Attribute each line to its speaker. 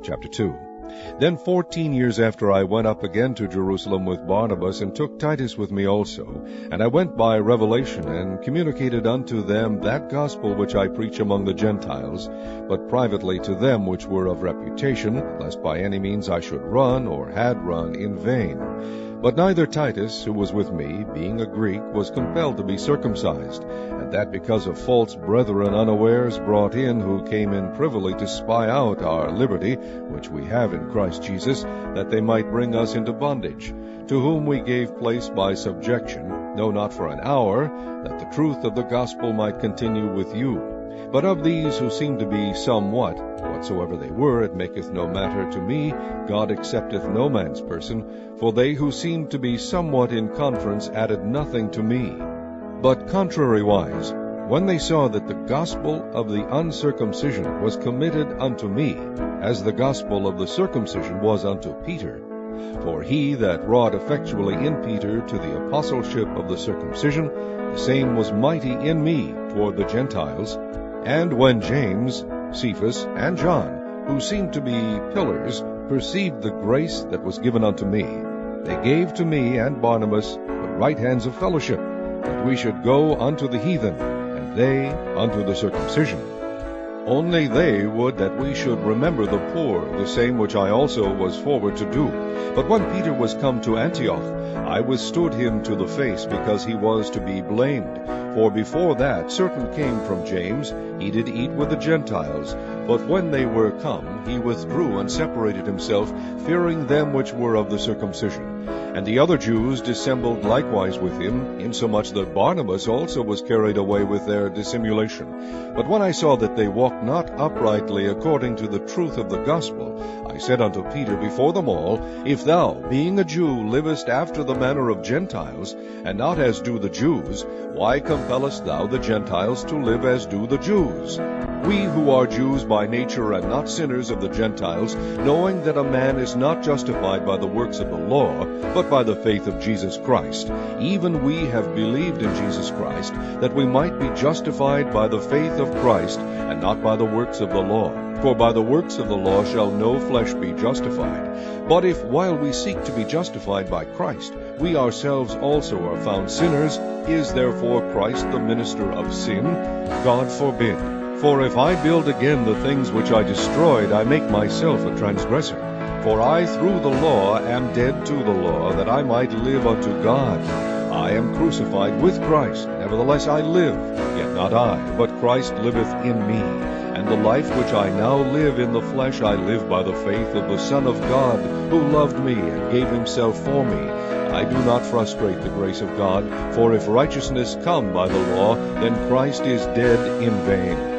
Speaker 1: Chapter 2. Then 14 years after I went up again to Jerusalem with Barnabas, and took Titus with me also. And I went by revelation, and communicated unto them that gospel which I preach among the Gentiles, but privately to them which were of reputation, lest by any means I should run, or had run, in vain. But neither Titus, who was with me, being a Greek, was compelled to be circumcised, and that because of false brethren unawares brought in, who came in privily to spy out our liberty, which we have in Christ Jesus, that they might bring us into bondage, to whom we gave place by subjection, no, not for an hour, that the truth of the gospel might continue with you. But of these who seem to be somewhat, whatsoever they were, it maketh no matter to me, God accepteth no man's person, for they who seemed to be somewhat in conference added nothing to me. But contrariwise, when they saw that the gospel of the uncircumcision was committed unto me, as the gospel of the circumcision was unto Peter, for he that wrought effectually in Peter to the apostleship of the circumcision, the same was mighty in me toward the Gentiles. And when James, Cephas, and John, who seemed to be pillars, perceived the grace that was given unto me, they gave to me and Barnabas the right hands of fellowship, that we should go unto the heathen, and they unto the circumcision. Only they would that we should remember the poor, the same which I also was forward to do. But when Peter was come to Antioch, I withstood him to the face, because he was to be blamed. For before that certain came from James, he did eat with the Gentiles. But when they were come, he withdrew and separated himself, fearing them which were of the circumcision. And the other Jews dissembled likewise with him, insomuch that Barnabas also was carried away with their dissimulation. But when I saw that they walked not uprightly according to the truth of the gospel, I said unto Peter before them all, If thou, being a Jew, livest after the manner of Gentiles, and not as do the Jews, why compellest thou the Gentiles to live as do the Jews? We who are Jews by nature, and not sinners of the Gentiles, knowing that a man is not justified by the works of the law, but by the faith of Jesus Christ, even we have believed in Jesus Christ, that we might be justified by the faith of Christ, and not by the works of the law. For by the works of the law shall no flesh be justified. But if, while we seek to be justified by Christ, we ourselves also are found sinners, is therefore Christ the minister of sin? God forbid. For if I build again the things which I destroyed, I make myself a transgressor. For I through the law am dead to the law, that I might live unto God. I am crucified with Christ, nevertheless I live, yet not I, but Christ liveth in me. And the life which I now live in the flesh I live by the faith of the Son of God, who loved me and gave himself for me. I do not frustrate the grace of God, for if righteousness come by the law, then Christ is dead in vain.